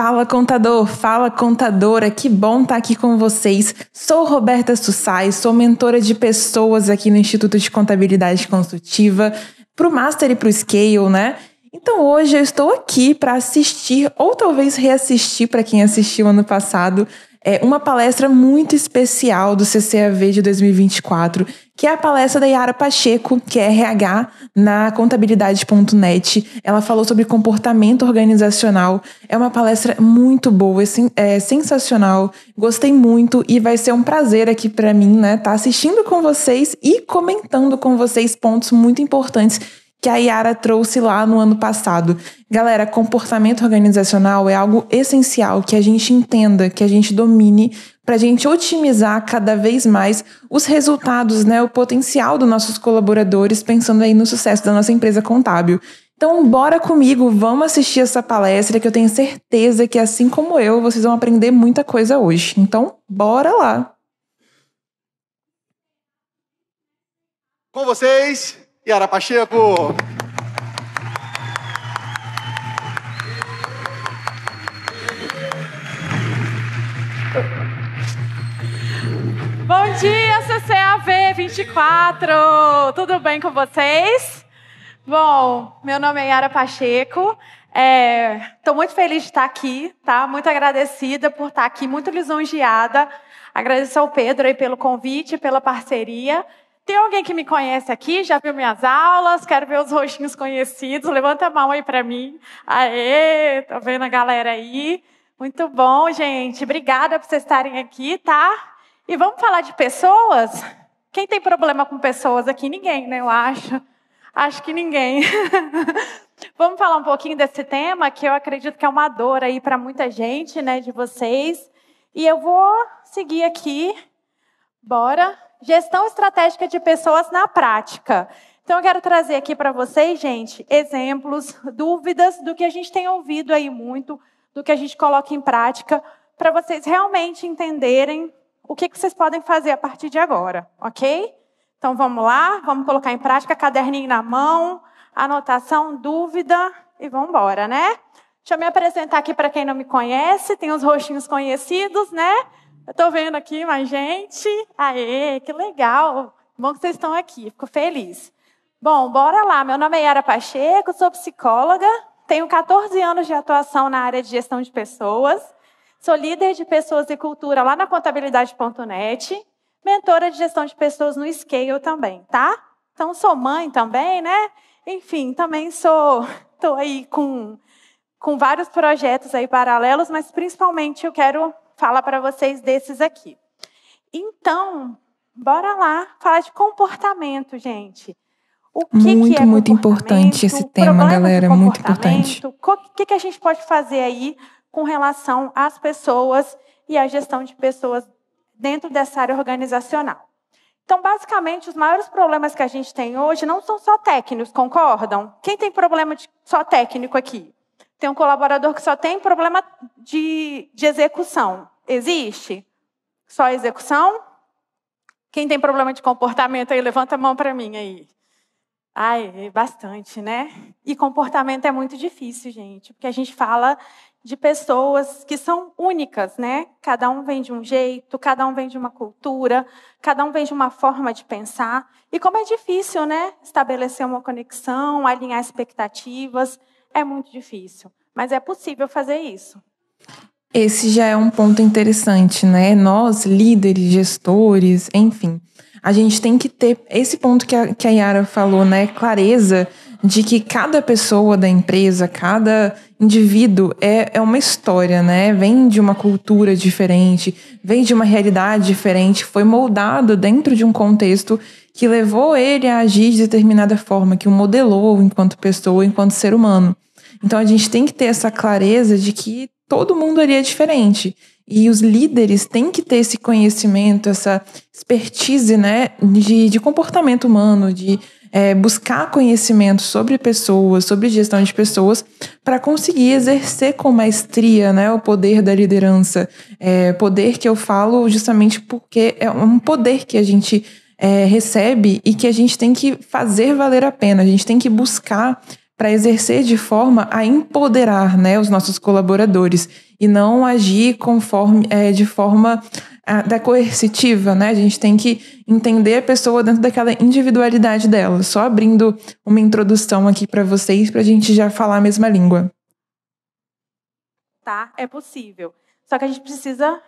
Fala, contador, fala, contadora, que bom estar aqui com vocês. Sou Roberta Sussai, sou mentora de pessoas aqui no Instituto de Contabilidade Consultiva, para o Master e para o Scale, né? Então hoje eu estou aqui para assistir, ou talvez reassistir para quem assistiu ano passado, uma palestra muito especial do CCAV de 2024, que é a palestra da Yara Pacheco, que é RH na contabilidade.net. Ela falou sobre comportamento organizacional. É uma palestra muito boa, é sensacional. Gostei muito e vai ser um prazer aqui para mim, né, estar assistindo com vocês e comentando com vocês pontos muito importantes que a Yara trouxe lá no ano passado. Galera, comportamento organizacional é algo essencial que a gente entenda, que a gente domine, para a gente otimizar cada vez mais os resultados, né, o potencial dos nossos colaboradores, pensando aí no sucesso da nossa empresa contábil. Então, bora comigo, vamos assistir essa palestra que eu tenho certeza que, assim como eu, vocês vão aprender muita coisa hoje. Então, bora lá! Com vocês, Yara Pacheco. Bom dia, CCAV 24! Tudo bem com vocês? Bom, meu nome é Yara Pacheco. Estou muito feliz de estar aqui, tá? Muito agradecida por estar aqui, muito lisonjeada. Agradeço ao Pedro aí pelo convite, pela parceria. Tem alguém que me conhece aqui? Já viu minhas aulas? Quero ver os rostinhos conhecidos. Levanta a mão aí para mim. Aê, tô vendo a galera aí. Muito bom, gente. Obrigada por vocês estarem aqui, tá? E vamos falar de pessoas? Quem tem problema com pessoas aqui? Ninguém, né? Eu acho. Acho que ninguém. Vamos falar um pouquinho desse tema, que eu acredito que é uma dor aí para muita gente, né, de vocês. E eu vou seguir aqui. Bora. Gestão estratégica de pessoas na prática. Então, eu quero trazer aqui para vocês, gente, exemplos, dúvidas do que a gente tem ouvido aí muito, do que a gente coloca em prática, para vocês realmente entenderem o que vocês podem fazer a partir de agora, ok? Então, vamos lá, vamos colocar em prática, caderninho na mão, anotação, dúvida e vamos embora, né? Deixa eu me apresentar aqui para quem não me conhece, tem os rostinhos conhecidos, né? Eu estou vendo aqui mais gente. Aê, que legal. Bom que vocês estão aqui, fico feliz. Bom, bora lá. Meu nome é Yara Pacheco, sou psicóloga, tenho 14 anos de atuação na área de gestão de pessoas, sou líder de pessoas e cultura lá na contabilidade.net, mentora de gestão de pessoas no Scale também, tá? Então, sou mãe também, né? Enfim, também estou aí com vários projetos aí paralelos, mas principalmente eu quero falar para vocês desses aqui. Então, bora lá falar de comportamento, gente. O que é muito importante esse tema, galera, muito importante. O que a gente pode fazer aí com relação às pessoas e à gestão de pessoas dentro dessa área organizacional? Então, basicamente, os maiores problemas que a gente tem hoje não são só técnicos, concordam? Quem tem problema só técnico aqui? Tem um colaborador que só tem problema de execução. Existe? Só execução? Quem tem problema de comportamento aí, levanta a mão para mim aí. Ai, bastante, né? E comportamento é muito difícil, gente, porque a gente fala de pessoas que são únicas, né? Cada um vem de um jeito, cada um vem de uma cultura, cada um vem de uma forma de pensar. E como é difícil, né? Estabelecer uma conexão, alinhar expectativas. É muito difícil, mas é possível fazer isso. Esse já é um ponto interessante, né? Nós, líderes, gestores, enfim, a gente tem que ter esse ponto que a Yara falou, né? Clareza de que cada pessoa da empresa, cada indivíduo é uma história, né? Vem de uma cultura diferente, vem de uma realidade diferente, foi moldado dentro de um contexto que levou ele a agir de determinada forma, que o modelou enquanto pessoa, enquanto ser humano. Então, a gente tem que ter essa clareza de que todo mundo ali é diferente. E os líderes têm que ter esse conhecimento, essa expertise, né, de comportamento humano, de buscar conhecimento sobre pessoas, sobre gestão de pessoas, para conseguir exercer com maestria, né, o poder da liderança. Poder que eu falo justamente porque é um poder que a gente recebe e que a gente tem que fazer valer a pena. A gente tem que buscar para exercer de forma a empoderar, né, os nossos colaboradores e não agir de forma coercitiva, né? A gente tem que entender a pessoa dentro daquela individualidade dela. Só abrindo uma introdução aqui para vocês, para a gente já falar a mesma língua. Tá? É possível. Só que a gente precisa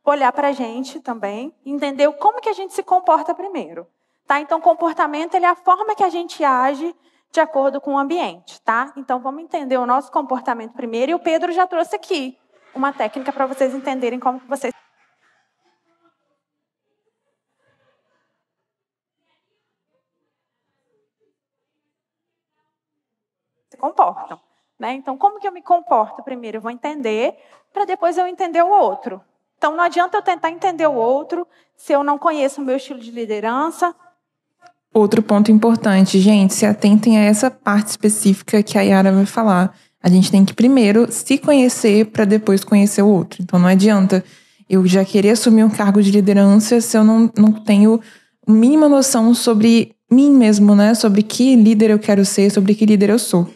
olhar para a gente também e entender como que a gente se comporta primeiro. Tá? Então, comportamento ele é a forma que a gente age de acordo com o ambiente. Tá? Então, vamos entender o nosso comportamento primeiro. E o Pedro já trouxe aqui uma técnica para vocês entenderem como que vocês se comportam. Né? Então, como que eu me comporto primeiro? Eu vou entender, para depois eu entender o outro. Então, não adianta eu tentar entender o outro se eu não conheço o meu estilo de liderança. Outro ponto importante, gente, se atentem a essa parte específica que a Yara vai falar. A gente tem que primeiro se conhecer para depois conhecer o outro. Então, não adianta eu já querer assumir um cargo de liderança se eu não tenho mínima noção sobre mim mesmo, né? Sobre que líder eu quero ser, sobre que líder eu sou.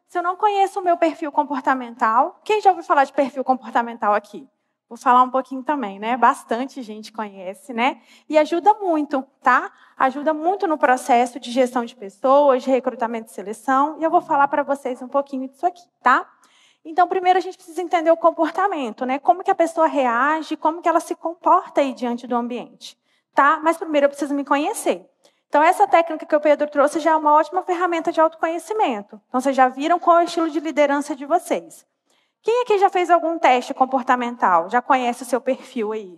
Se eu não conheço o meu perfil comportamental, quem já ouviu falar de perfil comportamental aqui? Vou falar um pouquinho também, né? Bastante gente conhece, né? E ajuda muito, tá? Ajuda muito no processo de gestão de pessoas, de recrutamento e seleção. E eu vou falar para vocês um pouquinho disso aqui, tá? Então, primeiro a gente precisa entender o comportamento, né? Como que a pessoa reage, como que ela se comporta aí diante do ambiente, tá? Mas primeiro eu preciso me conhecer. Então, essa técnica que o Pedro trouxe já é uma ótima ferramenta de autoconhecimento. Então, vocês já viram qual é o estilo de liderança de vocês. Quem aqui já fez algum teste comportamental? Já conhece o seu perfil aí?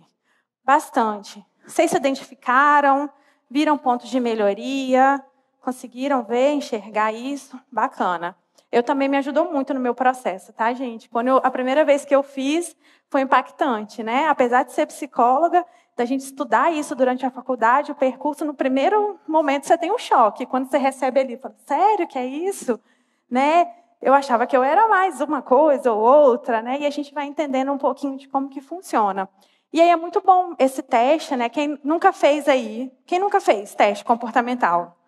Bastante. Vocês se identificaram? Viram pontos de melhoria? Conseguiram ver, enxergar isso? Bacana. Eu também me ajudou muito no meu processo, tá, gente? A primeira vez que eu fiz, foi impactante, né? Apesar de ser psicóloga, da gente estudar isso durante a faculdade, o percurso, no primeiro momento você tem um choque. Quando você recebe ali, fala, sério que é isso? Né? Eu achava que eu era mais uma coisa ou outra, né? E a gente vai entendendo um pouquinho de como que funciona. E aí é muito bom esse teste, né? Quem nunca fez aí? Quem nunca fez teste comportamental?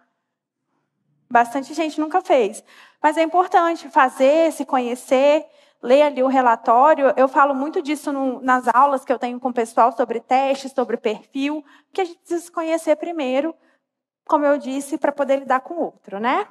Bastante gente nunca fez. Mas é importante fazer, se conhecer, ler ali o relatório. Eu falo muito disso nas aulas que eu tenho com o pessoal sobre testes, sobre perfil, porque a gente precisa se conhecer primeiro, como eu disse, para poder lidar com o outro, né?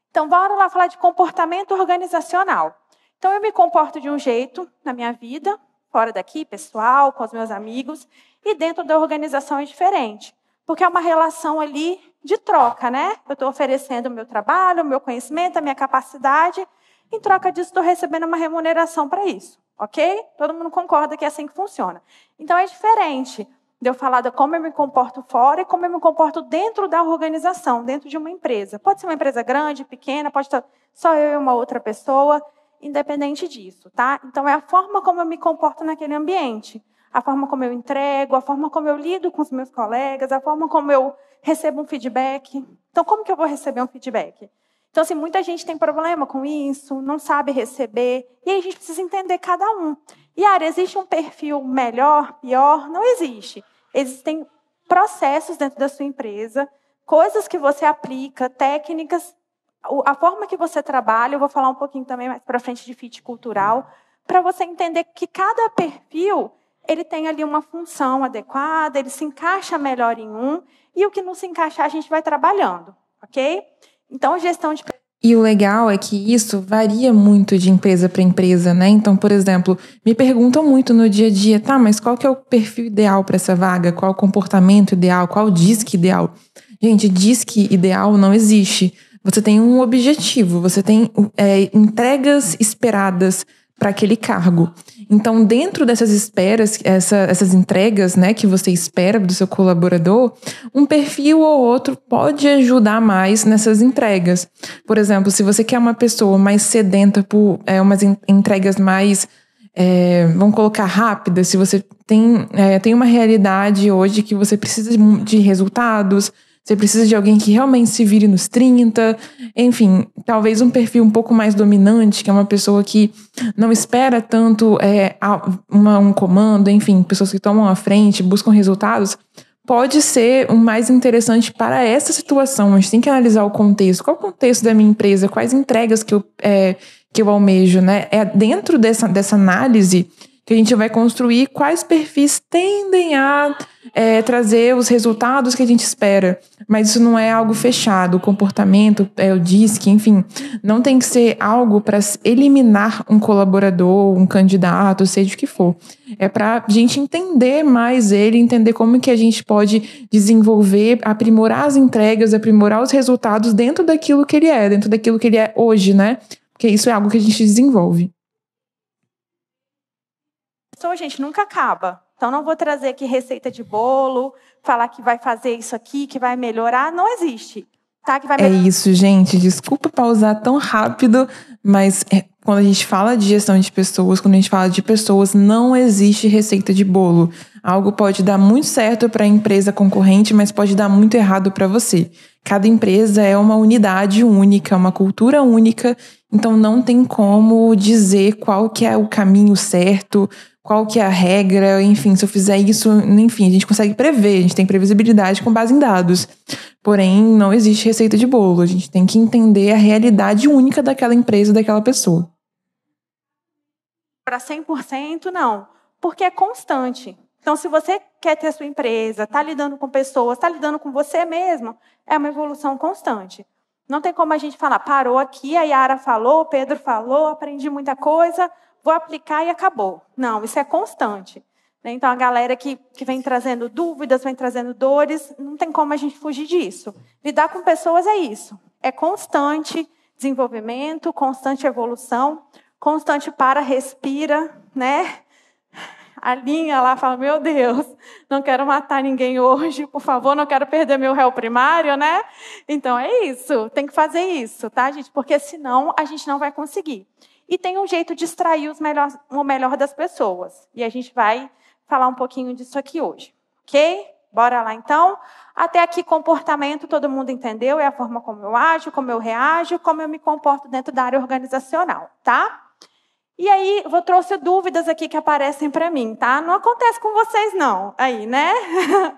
Então, bora lá falar de comportamento organizacional. Então, eu me comporto de um jeito na minha vida, fora daqui, pessoal, com os meus amigos, e dentro da organização é diferente, porque é uma relação ali de troca, né? Eu estou oferecendo o meu trabalho, o meu conhecimento, a minha capacidade. Em troca disso, estou recebendo uma remuneração para isso, ok? Todo mundo concorda que é assim que funciona. Então, é diferente de eu falar de como eu me comporto fora e como eu me comporto dentro da organização, dentro de uma empresa. Pode ser uma empresa grande, pequena, pode estar só eu e uma outra pessoa, independente disso, tá? Então, é a forma como eu me comporto naquele ambiente, a forma como eu entrego, a forma como eu lido com os meus colegas, a forma como eu recebo um feedback. Então, como que eu vou receber um feedback? Então, assim, muita gente tem problema com isso, não sabe receber, e aí a gente precisa entender cada um. E, Ara, existe um perfil melhor, pior? Não existe. Existem processos dentro da sua empresa, coisas que você aplica, técnicas, a forma que você trabalha, eu vou falar um pouquinho também mais para frente de fit cultural, para você entender que cada perfil ele tem ali uma função adequada, ele se encaixa melhor em um, e o que não se encaixar a gente vai trabalhando, ok? Então, gestão de... E o legal é que isso varia muito de empresa para empresa, né? Então, por exemplo, me perguntam muito no dia a dia, tá, mas qual que é o perfil ideal para essa vaga? Qual o comportamento ideal? Qual o DISC ideal? Gente, DISC ideal não existe. Você tem um objetivo, você tem entregas esperadas para aquele cargo. Então, dentro dessas esperas, essas entregas, né, que você espera do seu colaborador, um perfil ou outro pode ajudar mais nessas entregas. Por exemplo, se você quer uma pessoa mais sedenta por umas entregas mais, vamos colocar rápidas, se você tem uma realidade hoje que você precisa de resultados, você precisa de alguém que realmente se vire nos 30, enfim, talvez um perfil um pouco mais dominante, que é uma pessoa que não espera tanto um comando, enfim, pessoas que tomam a frente, buscam resultados, pode ser o mais interessante para essa situação. A gente tem que analisar o contexto. Qual é o contexto da minha empresa? Quais entregas que eu almejo, né? É dentro dessa análise que a gente vai construir quais perfis tendem a trazer os resultados que a gente espera. Mas isso não é algo fechado. O comportamento, o DISC, enfim, não tem que ser algo para eliminar um colaborador, um candidato, seja o que for. É para a gente entender mais ele, entender como que a gente pode desenvolver, aprimorar as entregas, aprimorar os resultados dentro daquilo que ele é, dentro daquilo que ele é hoje, né? Porque isso é algo que a gente desenvolve. Gente, nunca acaba. Então, não vou trazer aqui receita de bolo, falar que vai fazer isso aqui, que vai melhorar. Não existe. Tá? É isso, gente. Desculpa pausar tão rápido, mas quando a gente fala de gestão de pessoas, quando a gente fala de pessoas, não existe receita de bolo. Algo pode dar muito certo para a empresa concorrente, mas pode dar muito errado para você. Cada empresa é uma unidade única, uma cultura única, então não tem como dizer qual que é o caminho certo, qual que é a regra, enfim, se eu fizer isso, enfim, a gente consegue prever, a gente tem previsibilidade com base em dados. Porém, não existe receita de bolo, a gente tem que entender a realidade única daquela empresa, daquela pessoa. Para 100% não, porque é constante. Então, se você quer ter a sua empresa, está lidando com pessoas, está lidando com você mesmo, é uma evolução constante. Não tem como a gente falar, parou aqui, a Yara falou, o Pedro falou, aprendi muita coisa, vou aplicar e acabou. Não, isso é constante. Então, a galera que vem trazendo dúvidas, vem trazendo dores, não tem como a gente fugir disso. Lidar com pessoas é isso. É constante desenvolvimento, constante evolução, constante para, respira, né? A linha lá fala, meu Deus, não quero matar ninguém hoje, por favor, não quero perder meu réu primário, né? Então, é isso, tem que fazer isso, tá, gente? Porque senão a gente não vai conseguir. E tem um jeito de extrair o melhor das pessoas. E a gente vai falar um pouquinho disso aqui hoje, ok? Bora lá, então. Até aqui, comportamento, todo mundo entendeu? É a forma como eu ajo, como eu reajo, como eu me comporto dentro da área organizacional, tá? E aí, eu trouxe dúvidas aqui que aparecem para mim, tá? Não acontece com vocês, não, aí, né?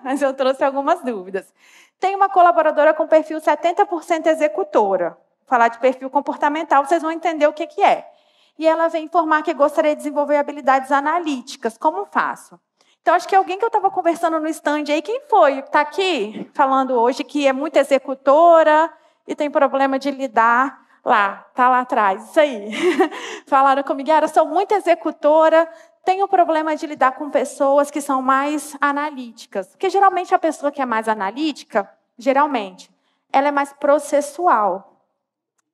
Mas eu trouxe algumas dúvidas. Tem uma colaboradora com perfil 70% executora. Vou falar de perfil comportamental, vocês vão entender o que é. E ela vem informar que gostaria de desenvolver habilidades analíticas. Como faço? Então, acho que alguém que eu estava conversando no stand aí, quem foi? Está aqui falando hoje que é muito executora e tem problema de lidar lá, está lá atrás, isso aí. Falaram comigo, Yara, sou muito executora, tenho problema de lidar com pessoas que são mais analíticas. Porque geralmente a pessoa que é mais analítica, geralmente, ela é mais processual.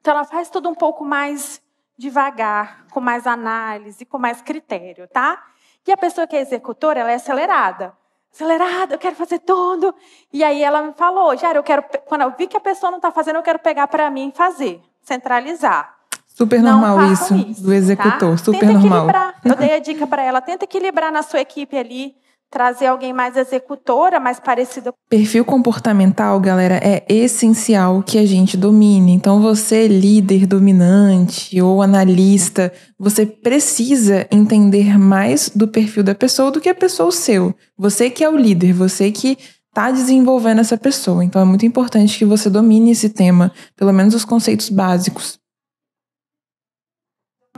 Então, ela faz tudo um pouco mais devagar, com mais análise, com mais critério, tá? E a pessoa que é executora, ela é acelerada. Acelerada, eu quero fazer tudo. E aí ela me falou, Yara, quando eu vi que a pessoa não está fazendo, eu quero pegar para mim e fazer, centralizar. Super normal isso do executor, tá? Super tenta normal. Equilibrar. Eu dei a dica para ela, tenta equilibrar na sua equipe ali, trazer alguém mais executora, mais parecida. Perfil comportamental, galera, é essencial que a gente domine. Então, você, líder dominante ou analista, você precisa entender mais do perfil da pessoa do que a pessoa o seu. Você que é o líder, você que está desenvolvendo essa pessoa. Então, é muito importante que você domine esse tema, pelo menos os conceitos básicos.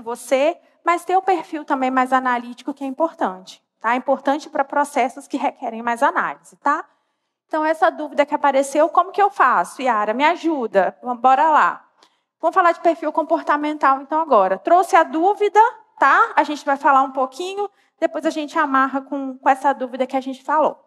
Você, mas ter o perfil também mais analítico, que é importante. Tá? É importante para processos que requerem mais análise, tá? Então, essa dúvida que apareceu, como que eu faço? Yara, me ajuda. Bora lá. Vamos falar de perfil comportamental, então, agora. Trouxe a dúvida, tá? A gente vai falar um pouquinho, depois a gente amarra com essa dúvida que a gente falou.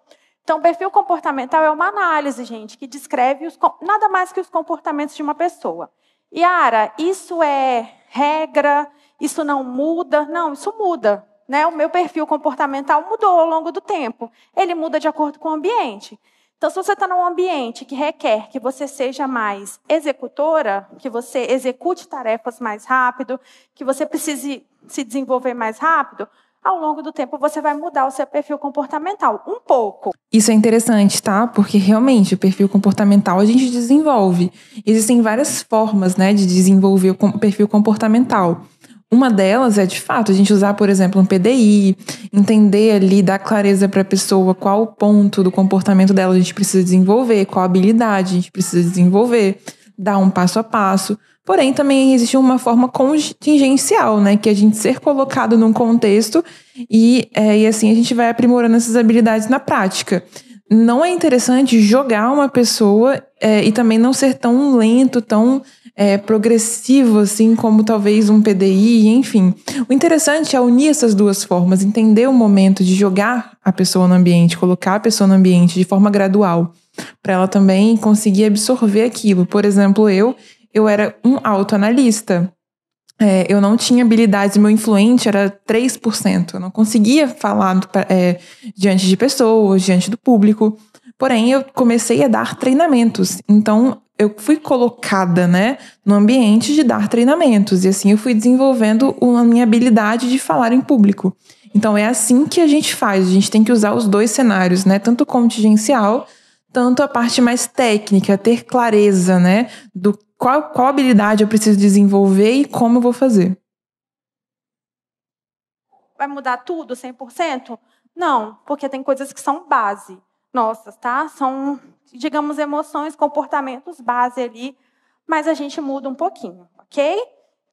Então, perfil comportamental é uma análise, gente, que descreve nada mais que os comportamentos de uma pessoa. Yara, isso é regra? Isso não muda? Não, isso muda. Né? O meu perfil comportamental mudou ao longo do tempo. Ele muda de acordo com o ambiente. Então, se você está num ambiente que requer que você seja mais executora, que você execute tarefas mais rápido, que você precise se desenvolver mais rápido, ao longo do tempo você vai mudar o seu perfil comportamental um pouco. Isso é interessante, tá? Porque realmente o perfil comportamental a gente desenvolve. Existem várias formas, né, de desenvolver o perfil comportamental. uma delas é, de fato, a gente usar, por exemplo, um PDI, entender ali, dar clareza para a pessoa qual o ponto do comportamento dela a gente precisa desenvolver, qual habilidade a gente precisa desenvolver, dar um passo a passo. Porém, também existe uma forma contingencial, né? Que é a gente ser colocado num contexto e assim a gente vai aprimorando essas habilidades na prática. Não é interessante jogar uma pessoa e também não ser tão lento, tão progressivo, assim, como talvez um PDI, enfim. O interessante é unir essas duas formas, entender o momento de jogar a pessoa no ambiente, colocar a pessoa no ambiente de forma gradual, para ela também conseguir absorver aquilo. Por exemplo, eu era um autoanalista. Eu não tinha habilidades, meu influente era 3%. Eu não conseguia falar diante de pessoas, diante do público. Porém, eu comecei a dar treinamentos. Então, eu fui colocada, né, no ambiente de dar treinamentos. E assim, eu fui desenvolvendo a minha habilidade de falar em público. Então, é assim que a gente faz. A gente tem que usar os dois cenários, né? Tanto o contingencial, tanto a parte mais técnica, ter clareza, né, do qual habilidade eu preciso desenvolver e como eu vou fazer. Vai mudar tudo 100%? Não, porque tem coisas que são base nossas, tá? São, digamos, emoções, comportamentos base ali, mas a gente muda um pouquinho, ok?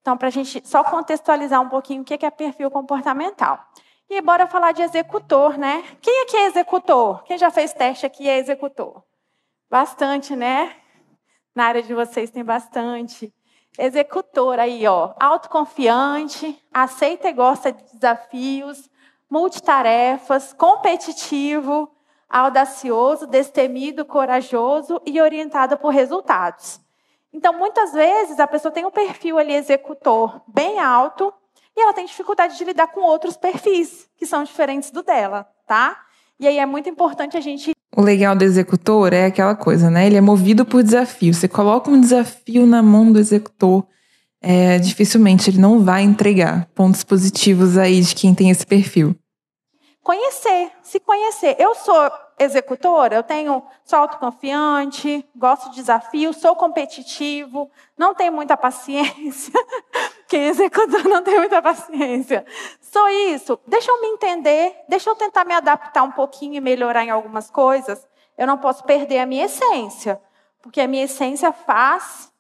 Então, para a gente só contextualizar um pouquinho o que é perfil comportamental. E bora falar de executor, né? Quem aqui é executor? Quem já fez teste aqui é executor? Bastante, né? Na área de vocês tem bastante. Executor aí, ó. Autoconfiante, aceita e gosta de desafios, multitarefas, competitivo, audacioso, destemido, corajoso e orientado por resultados. Então, muitas vezes, a pessoa tem um perfil ali executor bem alto e ela tem dificuldade de lidar com outros perfis que são diferentes do dela, tá? E aí é muito importante a gente... O legal do executor é aquela coisa, né? Ele é movido por desafio. Você coloca um desafio na mão do executor, dificilmente ele não vai entregar pontos positivos aí de quem tem esse perfil. Se conhecer. Eu sou executora, sou autoconfiante, gosto de desafios, sou competitivo, não tenho muita paciência. Quem é executor não tem muita paciência. Sou isso. Deixa eu me entender, deixa eu tentar me adaptar um pouquinho e melhorar em algumas coisas. Eu não posso perder a minha essência, porque a minha essência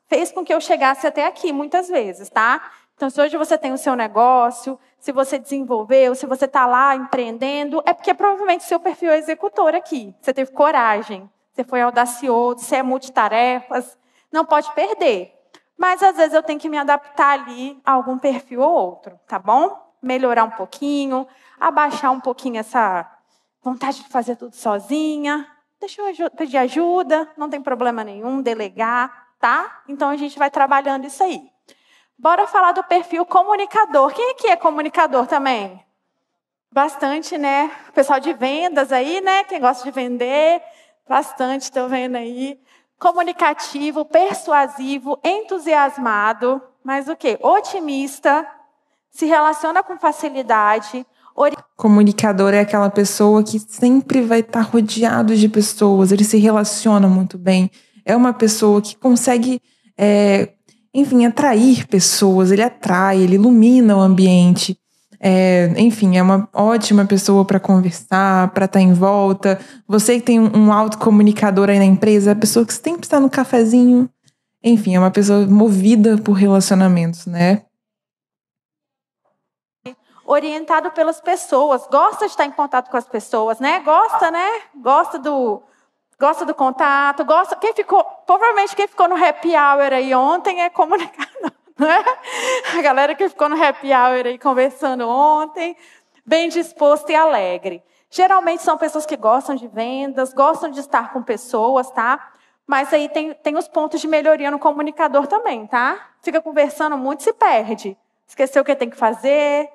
fez com que eu chegasse até aqui muitas vezes, tá? Então, se hoje você tem o seu negócio, se você desenvolveu, se você está lá empreendendo, é porque provavelmente seu perfil é executor aqui. Você teve coragem, você foi audacioso, você é multitarefas, não pode perder. Mas, às vezes, eu tenho que me adaptar ali a algum perfil ou outro, tá bom? Melhorar um pouquinho, abaixar um pouquinho essa vontade de fazer tudo sozinha. Deixa eu pedir ajuda, não tem problema nenhum, delegar, tá? Então, a gente vai trabalhando isso aí. Bora falar do perfil comunicador. Quem aqui é comunicador também? Bastante, né? O pessoal de vendas aí, né? Quem gosta de vender, bastante, estou vendo aí. Comunicativo, persuasivo, entusiasmado, mas o quê? Otimista, se relaciona com facilidade. Comunicador é aquela pessoa que sempre vai estar rodeado de pessoas, ele se relaciona muito bem. É uma pessoa que consegue... enfim, atrair pessoas, ele atrai, ele ilumina o ambiente. Enfim, é uma ótima pessoa para conversar, para estar em volta. Você que tem um autocomunicador aí na empresa, é a pessoa que sempre está no cafezinho. Enfim, é uma pessoa movida por relacionamentos, né? Orientado pelas pessoas, gosta de estar em contato com as pessoas, né? Gosta, né? Gosta do contato, provavelmente quem ficou no happy hour aí ontem é comunicador, né? A galera que ficou no happy hour aí conversando ontem, bem disposto e alegre. Geralmente são pessoas que gostam de vendas, gostam de estar com pessoas, tá? Mas aí tem os pontos de melhoria no comunicador também, tá? Fica conversando muito e se perde. Esqueceu o que tem que fazer,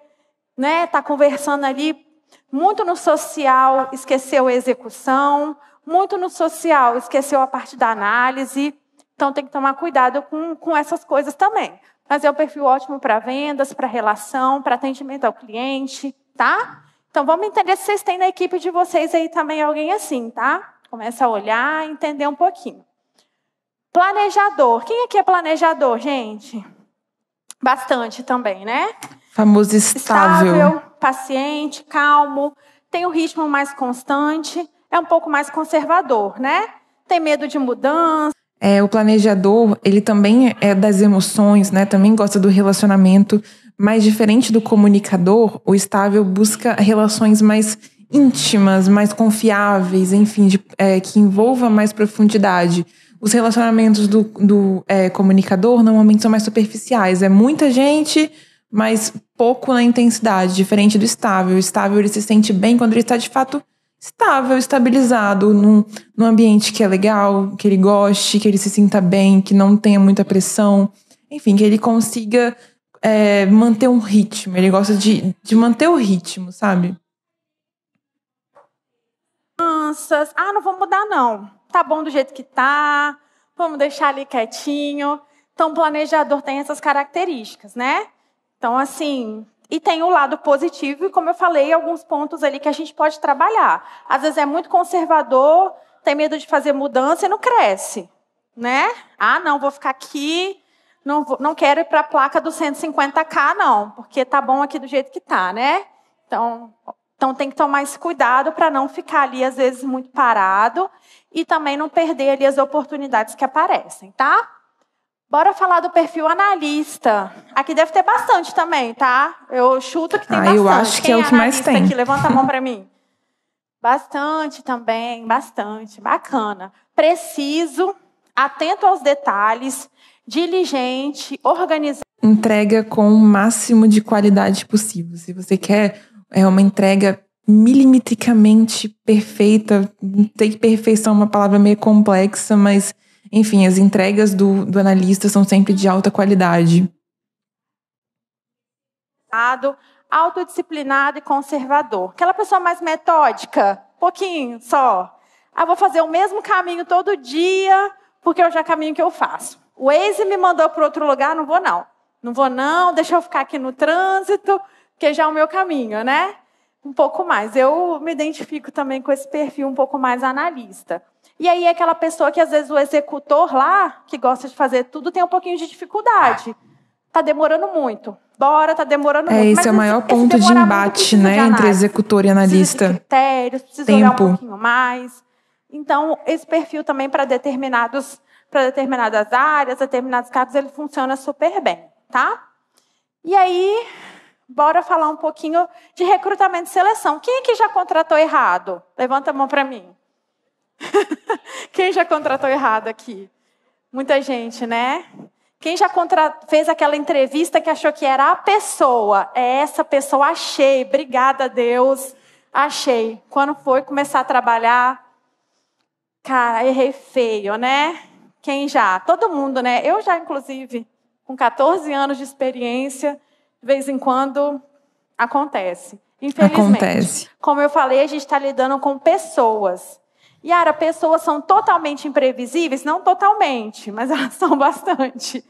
né? Tá conversando ali muito no social, esqueceu a execução. Muito no social, esqueceu a parte da análise. Então, tem que tomar cuidado com essas coisas também. Mas é um perfil ótimo para vendas, para relação, para atendimento ao cliente, tá? Então, vamos entender se vocês têm na equipe de vocês aí também alguém assim, tá? Começa a olhar, entender um pouquinho. Planejador. Quem aqui é planejador, gente? bastante também, né? Famoso estável. Paciente, calmo, tem um ritmo mais constante, é um pouco mais conservador, né? Tem medo de mudança. O planejador, ele também é das emoções, né? Também gosta do relacionamento, mas diferente do comunicador, o estável busca relações mais íntimas, mais confiáveis, enfim, que envolva mais profundidade. Os relacionamentos do comunicador normalmente são mais superficiais. É muita gente, mas pouco na intensidade, diferente do estável. O estável, ele se sente bem quando ele está, de fato, estável, estabilizado, num ambiente que é legal, que ele goste, que ele se sinta bem, que não tenha muita pressão. Enfim, que ele consiga manter um ritmo. Ele gosta de manter o ritmo, sabe? Não vou mudar não. Tá bom do jeito que tá. Vamos deixar ali quietinho. Então, o planejador tem essas características, né? Então, assim... E tem o lado positivo e, como eu falei, alguns pontos ali que a gente pode trabalhar. Às vezes é muito conservador, tem medo de fazer mudança e não cresce, né? Não, vou ficar aqui, não quero ir para a placa do 150K, não, porque tá bom aqui do jeito que tá, né? Então tem que tomar esse cuidado para não ficar ali, às vezes, muito parado e também não perder ali as oportunidades que aparecem, tá? Bora falar do perfil analista. Aqui deve ter bastante também, tá? Eu chuto que tem bastante. Eu acho que é o que mais tem. Aqui? Levanta a mão para mim. Bastante também, bastante. Bacana. Preciso, atento aos detalhes, diligente, organizado. Entrega com o máximo de qualidade possível. Se você quer uma entrega milimetricamente perfeita, não sei que perfeição é uma palavra meio complexa, mas... Enfim, as entregas do analista são sempre de alta qualidade. Autodisciplinado e conservador. Aquela pessoa mais metódica, pouquinho só. Vou fazer o mesmo caminho todo dia, porque é o caminho que eu faço. O Waze me mandou para outro lugar, não vou não. Não vou não, deixa eu ficar aqui no trânsito, que já é o meu caminho, né? Um pouco mais. Eu me identifico também com esse perfil um pouco mais analista. E aí, aquela pessoa que, às vezes, o executor lá, que gosta de fazer tudo, tem um pouquinho de dificuldade. Está demorando muito. Está demorando muito. Esse é o maior ponto de embate, né, entre executor e analista. Precisa de critérios, precisa olhar um pouquinho mais. Então, esse perfil também, para determinadas áreas, determinados cargos, ele funciona super bem, tá? E aí, bora falar um pouquinho de recrutamento e seleção. Quem aqui já contratou errado? Levanta a mão para mim. Quem já contratou errado aqui? Muita gente, né? Quem já fez aquela entrevista que achou que era a pessoa? Essa pessoa, achei, obrigada a Deus, achei. Quando foi começar a trabalhar, cara, errei feio, né? Quem já? Todo mundo, né? Eu já, inclusive, com 14 anos de experiência, de vez em quando acontece. Infelizmente. Acontece. Como eu falei, a gente está lidando com pessoas. Yara, pessoas são totalmente imprevisíveis? Não totalmente, mas elas são bastante.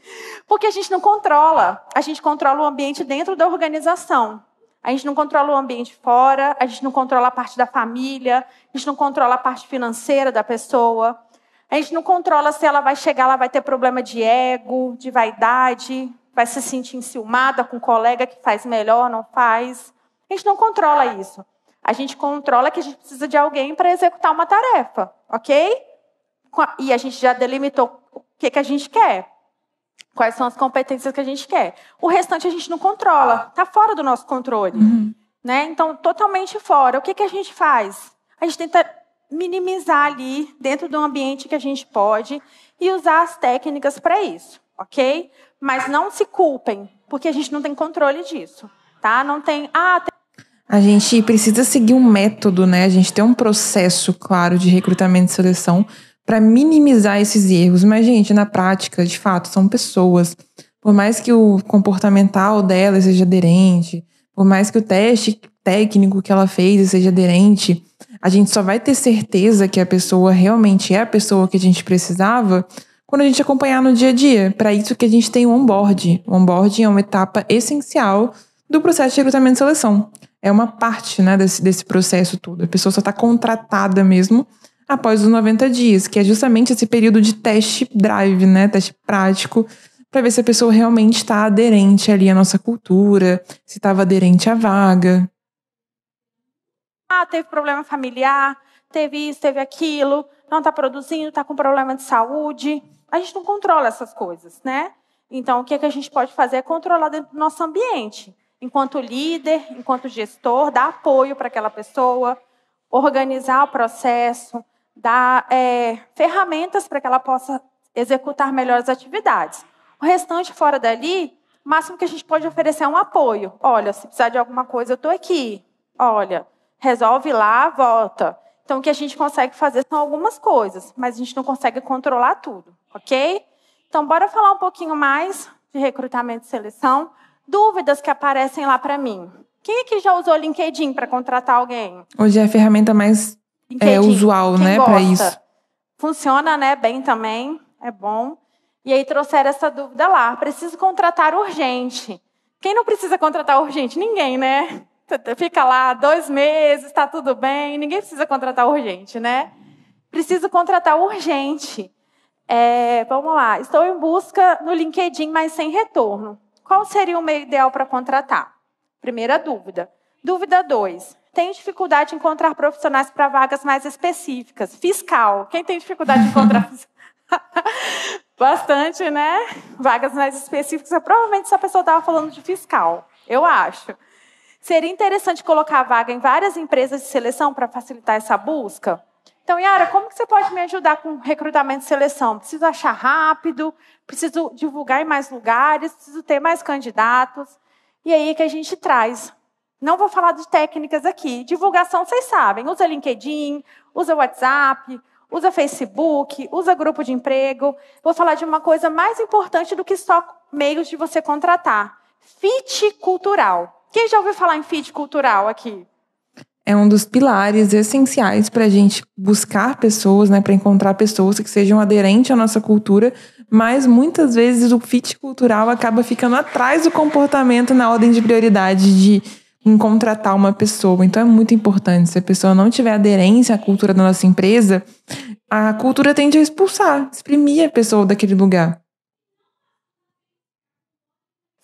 Porque a gente não controla. A gente controla o ambiente dentro da organização. A gente não controla o ambiente fora, a gente não controla a parte da família, a gente não controla a parte financeira da pessoa. A gente não controla se ela vai chegar, ela vai ter problema de ego, de vaidade, vai se sentir enciumada com um colega que faz melhor, não faz. A gente não controla isso. A gente controla que a gente precisa de alguém para executar uma tarefa, ok? E a gente já delimitou o que a gente quer. Quais são as competências que a gente quer. O restante a gente não controla. Está fora do nosso controle. Né? Então, totalmente fora. O que a gente faz? A gente tenta minimizar ali, dentro do ambiente que a gente pode, e usar as técnicas para isso, ok? Mas não se culpem, porque a gente não tem controle disso. Tá? Não tem... A gente precisa seguir um método, né? A gente tem um processo, claro, de recrutamento e seleção para minimizar esses erros. Mas, gente, na prática, de fato, são pessoas. Por mais que o comportamental dela seja aderente, por mais que o teste técnico que ela fez seja aderente, a gente só vai ter certeza que a pessoa realmente é a pessoa que a gente precisava quando a gente acompanhar no dia a dia. Para isso que a gente tem o onboarding. O onboarding é uma etapa essencial do processo de recrutamento e seleção. É uma parte, né, desse processo todo. A pessoa só está contratada mesmo após os 90 dias, que é justamente esse período de teste drive, né, teste prático, para ver se a pessoa realmente está aderente ali à nossa cultura, se estava aderente à vaga. Teve problema familiar, teve isso, teve aquilo, não está produzindo, está com problema de saúde. A gente não controla essas coisas, né? Então, o que a gente pode fazer é controlar dentro do nosso ambiente. Enquanto líder, enquanto gestor, dar apoio para aquela pessoa, organizar o processo, dar ferramentas para que ela possa executar melhores atividades. O restante, fora dali, o máximo que a gente pode oferecer é um apoio. Olha, se precisar de alguma coisa, eu estou aqui. Olha, resolve lá, volta. Então, o que a gente consegue fazer são algumas coisas, mas a gente não consegue controlar tudo, ok? Então, bora falar um pouquinho mais de recrutamento e seleção. Dúvidas que aparecem lá para mim. Quem aqui já usou LinkedIn para contratar alguém? Hoje é a ferramenta mais usual, Quem né, gosta? para isso. Funciona, né, bem também, é bom. E aí trouxeram essa dúvida lá. Preciso contratar urgente. Quem não precisa contratar urgente? Ninguém, né? Fica lá 2 meses, está tudo bem. Ninguém precisa contratar urgente, né? Preciso contratar urgente. Vamos lá. Estou em busca no LinkedIn, mas sem retorno. Qual seria o meio ideal para contratar? Primeira dúvida. Dúvida 2. Tenho dificuldade em encontrar profissionais para vagas mais específicas. Fiscal. Quem tem dificuldade em encontrar? Bastante, né? Vagas mais específicas. Provavelmente essa pessoa estava falando de fiscal. Eu acho. Seria interessante colocar a vaga em várias empresas de seleção para facilitar essa busca? Então, Yara, como que você pode me ajudar com recrutamento e seleção? Preciso achar rápido, preciso divulgar em mais lugares, preciso ter mais candidatos. E aí que a gente traz. Não vou falar de técnicas aqui. Divulgação, vocês sabem. Usa LinkedIn, usa WhatsApp, usa Facebook, usa grupo de emprego. Vou falar de uma coisa mais importante do que só meios de você contratar. Fit cultural. Quem já ouviu falar em fit cultural aqui? É um dos pilares essenciais para a gente buscar pessoas, né, para encontrar pessoas que sejam aderentes à nossa cultura, mas muitas vezes o fit cultural acaba ficando atrás do comportamento na ordem de prioridade de contratar uma pessoa. Então é muito importante. Se a pessoa não tiver aderência à cultura da nossa empresa, a cultura tende a exprimir a pessoa daquele lugar.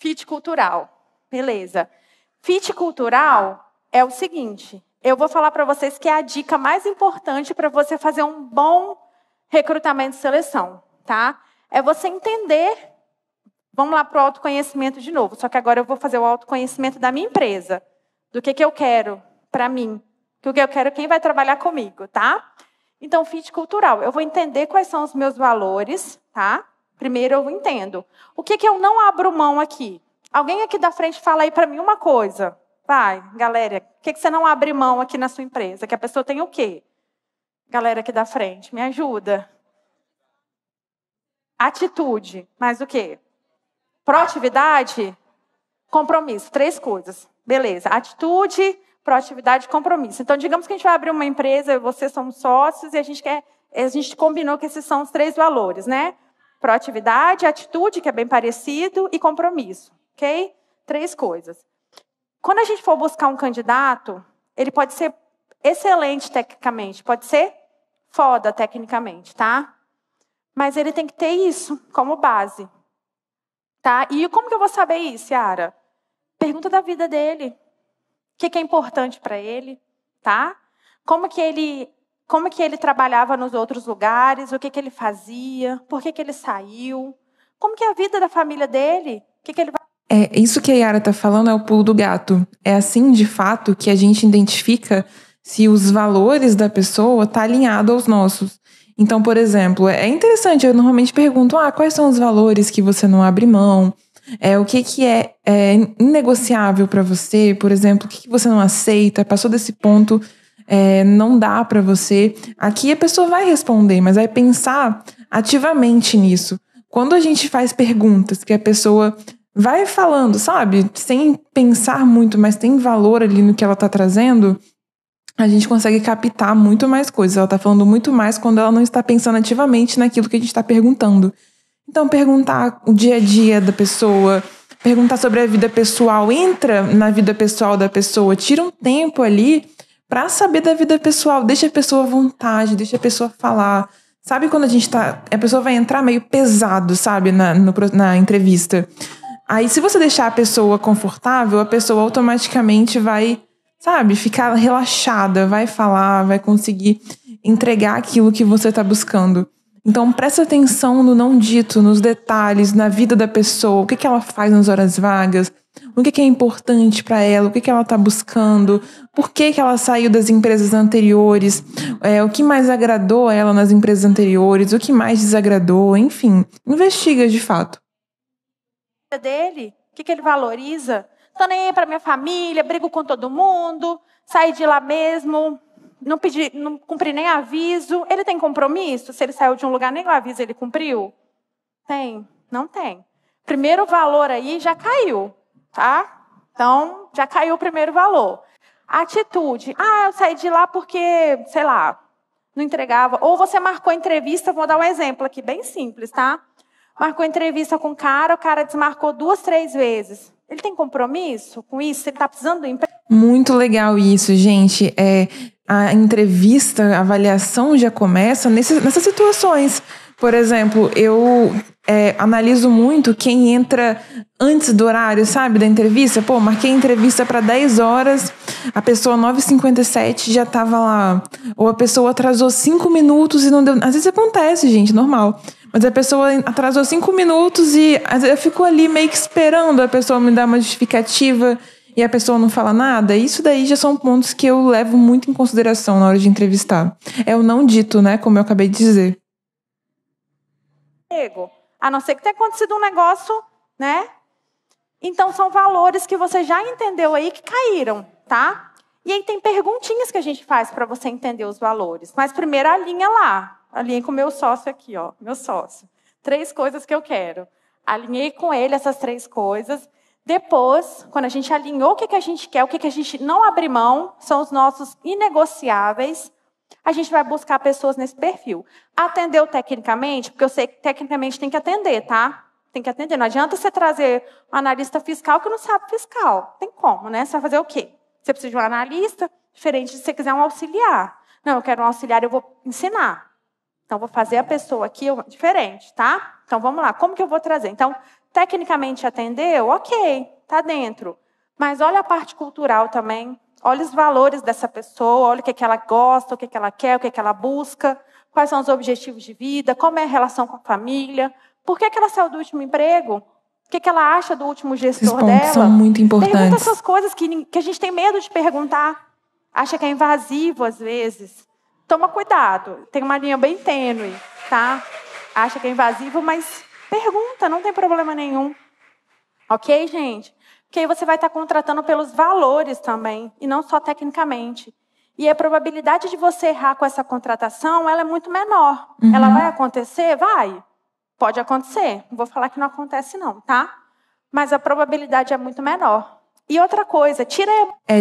Fit cultural. Beleza. Fit cultural é o seguinte, eu vou falar para vocês que é a dica mais importante para você fazer um bom recrutamento e seleção, tá? É você entender, vamos lá para o autoconhecimento de novo, só que agora eu vou fazer o autoconhecimento da minha empresa, do que eu quero para mim, do que eu quero quem vai trabalhar comigo, tá? Então, fit cultural, eu vou entender quais são os meus valores, tá? Primeiro eu entendo. O que eu não abro mão aqui? Alguém aqui da frente fala aí para mim uma coisa. Vai, galera, o que você não abre mão aqui na sua empresa? Que a pessoa tem o quê? Galera aqui da frente, me ajuda. Atitude, mais o quê? Proatividade, compromisso. 3 coisas. Beleza, atitude, proatividade e compromisso. Então, digamos que a gente vai abrir uma empresa, eu e você somos sócios, e a gente combinou que esses são os 3 valores, né? Proatividade, atitude, que é bem parecido, e compromisso. Ok? 3 coisas. Quando a gente for buscar um candidato, ele pode ser excelente tecnicamente, pode ser foda tecnicamente, tá? Mas ele tem que ter isso como base, tá? E como que eu vou saber isso, Yara? Pergunta da vida dele. O que é importante para ele, tá? Como que ele trabalhava nos outros lugares, o que ele fazia, por que ele saiu, como que é a vida da família dele, o que ele vai... Isso que a Yara está falando é o pulo do gato. É assim, de fato, que a gente identifica se os valores da pessoa estão alinhados aos nossos. Então, por exemplo, é interessante, eu normalmente pergunto, quais são os valores que você não abre mão? O que é inegociável para você? Por exemplo, o que você não aceita? Passou desse ponto, não dá para você. Aqui a pessoa vai responder, mas vai pensar ativamente nisso. Quando a gente faz perguntas que a pessoa vai falando, sabe? Sem pensar muito, mas tem valor ali no que ela está trazendo, a gente consegue captar muito mais coisas. Ela está falando muito mais quando ela não está pensando ativamente naquilo que a gente está perguntando. Então, perguntar o dia a dia da pessoa, perguntar sobre a vida pessoal, entra na vida pessoal da pessoa, tira um tempo ali para saber da vida pessoal, deixa a pessoa à vontade, deixa a pessoa falar. Sabe quando a pessoa vai entrar meio pesado, sabe, na entrevista. Aí, se você deixar a pessoa confortável, a pessoa automaticamente vai, sabe, ficar relaxada, vai falar, vai conseguir entregar aquilo que você está buscando. Então, presta atenção no não dito, nos detalhes, na vida da pessoa, o que ela faz nas horas vagas, o que é importante para ela, o que ela está buscando, por que ela saiu das empresas anteriores, o que mais agradou ela nas empresas anteriores, o que mais desagradou, enfim. Investiga de fato. Dele, o que ele valoriza? Tô nem aí para minha família, brigo com todo mundo, saí de lá mesmo, não cumpri nem aviso. Ele tem compromisso? Se ele saiu de um lugar, nem o aviso ele cumpriu? Tem? Não tem. Primeiro valor aí já caiu, tá? Então, já caiu o primeiro valor. Atitude. Eu saí de lá porque, sei lá, não entregava. Ou você marcou entrevista, vou dar um exemplo aqui, bem simples, tá? Marcou entrevista com o cara desmarcou 2, 3 vezes. Ele tem compromisso com isso? Ele está precisando do emprego? Muito legal isso, gente. A entrevista, a avaliação já começa nessas situações. Por exemplo, eu analiso muito quem entra antes do horário, sabe, da entrevista. Pô, marquei a entrevista para 10 horas, a pessoa 9h57 já estava lá. Ou a pessoa atrasou 5 minutos e não deu... Às vezes acontece, gente, normal. Mas a pessoa atrasou 5 minutos e às vezes eu fico ali meio que esperando a pessoa me dar uma justificativa e a pessoa não fala nada. Isso daí já são pontos que eu levo muito em consideração na hora de entrevistar. É o não dito, né? Como eu acabei de dizer. A não ser que tenha acontecido um negócio, né? Então, são valores que você já entendeu aí que caíram, tá? E aí tem perguntinhas que a gente faz para você entender os valores. Mas primeiro alinha lá. Alinhei com o meu sócio aqui, ó. Meu sócio. 3 coisas que eu quero. Alinhei com ele essas 3 coisas. Depois, quando a gente alinhou o que a gente quer, o que a gente não abre mão, são os nossos inegociáveis, a gente vai buscar pessoas nesse perfil. Atendeu tecnicamente, porque eu sei que tecnicamente tem que atender, tá? Tem que atender. Não adianta você trazer um analista fiscal que não sabe fiscal. Tem como, né? Você vai fazer o quê? Você precisa de um analista, diferente de você quiser um auxiliar. Não, eu quero um auxiliar, eu vou ensinar. Então, vou fazer a pessoa aqui diferente, tá? Então, vamos lá. Como que eu vou trazer? Então, tecnicamente atendeu? Ok, tá dentro. Mas olha a parte cultural também. Olha os valores dessa pessoa, olha o que ela gosta, o que ela quer, o que ela busca, quais são os objetivos de vida, como é a relação com a família, por que ela saiu do último emprego, o que ela acha do último gestor dela. Esses pontos são muito importantes. Pergunta essas coisas que a gente tem medo de perguntar. Acha que é invasivo às vezes. Toma cuidado, tem uma linha bem tênue, tá? Acha que é invasivo, mas pergunta, não tem problema nenhum. Ok, gente? Porque aí você vai estar contratando pelos valores também, e não só tecnicamente. E a probabilidade de você errar com essa contratação, ela é muito menor. Uhum. Ela vai acontecer? Vai. Pode acontecer. Não vou falar que não acontece não, tá? Mas a probabilidade é muito menor. E outra coisa, tira...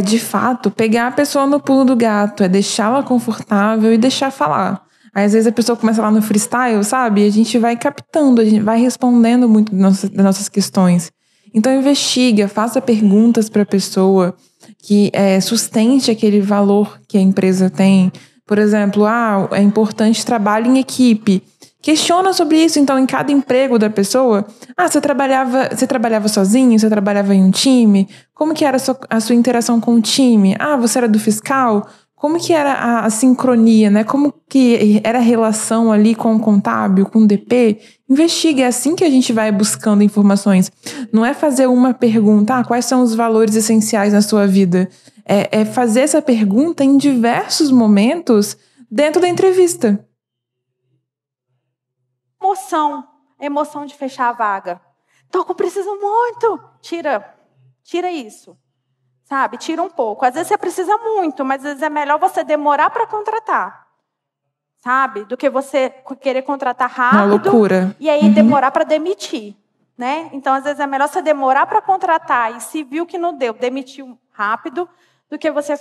de fato, pegar a pessoa no pulo do gato, deixá-la confortável e deixar falar. Aí, às vezes, a pessoa começa lá no freestyle, sabe? E a gente vai captando, a gente vai respondendo muito das nossas questões. Então, investiga, faça perguntas para a pessoa que sustente aquele valor que a empresa tem. Por exemplo, é importante trabalho em equipe. Questiona sobre isso, então, em cada emprego da pessoa. Você trabalhava sozinho? Você trabalhava em um time? Como que era a sua interação com o time? Você era do fiscal? Como que era a sincronia, né? Como que era a relação ali com o contábil, com o DP? Investiga, é assim que a gente vai buscando informações. Não é fazer uma pergunta, quais são os valores essenciais na sua vida? É fazer essa pergunta em diversos momentos dentro da entrevista. Emoção de fechar a vaga. Então, eu preciso muito. Tira isso. Sabe? Tira um pouco. Às vezes você precisa muito, mas às vezes é melhor você demorar para contratar. Sabe? Do que você querer contratar rápido. Uma loucura. E aí demorar para demitir. Né? Então, às vezes é melhor você demorar para contratar e se viu que não deu, demitir rápido, do que você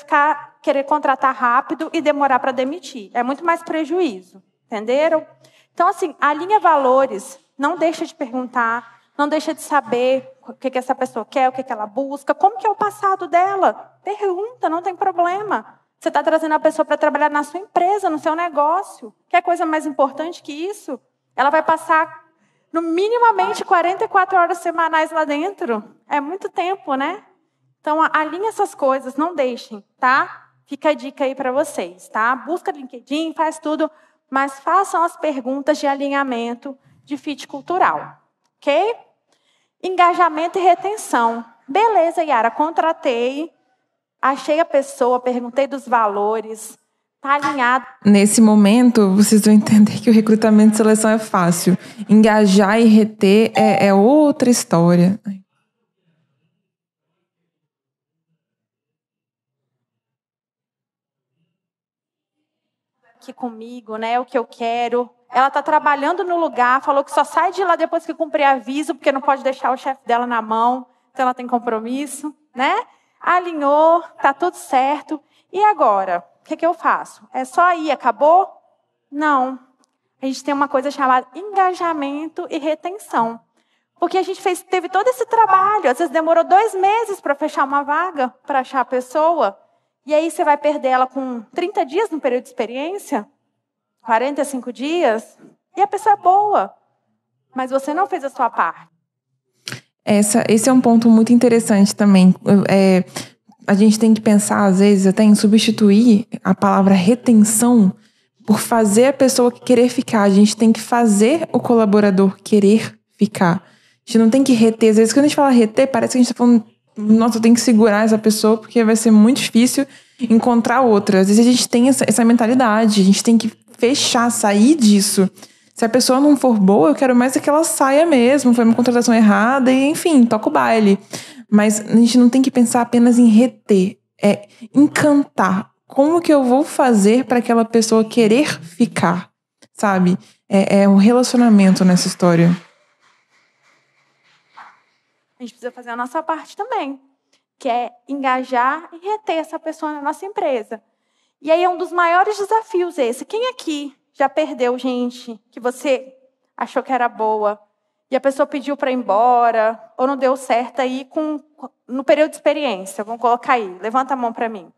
querer contratar rápido e demorar para demitir. É muito mais prejuízo. Entenderam? Então, assim, alinha valores, não deixa de perguntar, não deixa de saber o que essa pessoa quer, o que ela busca, como que é o passado dela. Pergunta, não tem problema. Você está trazendo a pessoa para trabalhar na sua empresa, no seu negócio. Quer coisa mais importante que isso? Ela vai passar, no minimamente, 44 horas semanais lá dentro. É muito tempo, né? Então, alinhe essas coisas, não deixem, tá? Fica a dica aí para vocês, tá? Busca LinkedIn, faz tudo, mas façam as perguntas de alinhamento de fit cultural, ok? Engajamento e retenção. Beleza, Yara, contratei, achei a pessoa, perguntei dos valores, tá alinhado. Nesse momento, vocês vão entender que o recrutamento e seleção é fácil. Engajar e reter é outra história. Aqui comigo, né? O que eu quero. Ela está trabalhando no lugar, falou que só sai de lá depois que cumprir aviso, porque não pode deixar o chefe dela na mão, então ela tem compromisso, né? Alinhou, tá tudo certo. E agora? O que eu faço? É só ir, acabou? Não. A gente tem uma coisa chamada engajamento e retenção. Porque a gente teve todo esse trabalho, às vezes demorou 2 meses para fechar uma vaga, para achar a pessoa. E aí você vai perder ela com 30 dias no período de experiência? 45 dias? E a pessoa é boa. Mas você não fez a sua parte. Esse é um ponto muito interessante também. A gente tem que pensar, às vezes, até em substituir a palavra retenção por fazer a pessoa querer ficar. A gente tem que fazer o colaborador querer ficar. A gente não tem que reter. Às vezes, quando a gente fala reter, parece que a gente está falando, nossa, eu tenho que segurar essa pessoa porque vai ser muito difícil encontrar outra. Às vezes a gente tem essa mentalidade, a gente tem que fechar, sair disso. Se a pessoa não for boa, eu quero mais é que ela saia mesmo, foi uma contratação errada e, enfim, toca o baile. Mas a gente não tem que pensar apenas em reter, é encantar. Como que eu vou fazer para aquela pessoa querer ficar, sabe? É um relacionamento nessa história. A gente precisa fazer a nossa parte também, que é engajar e reter essa pessoa na nossa empresa. E aí é um dos maiores desafios esse. Quem aqui já perdeu gente que você achou que era boa e a pessoa pediu para ir embora ou não deu certo aí no período de experiência? Vamos colocar aí. Levanta a mão para mim.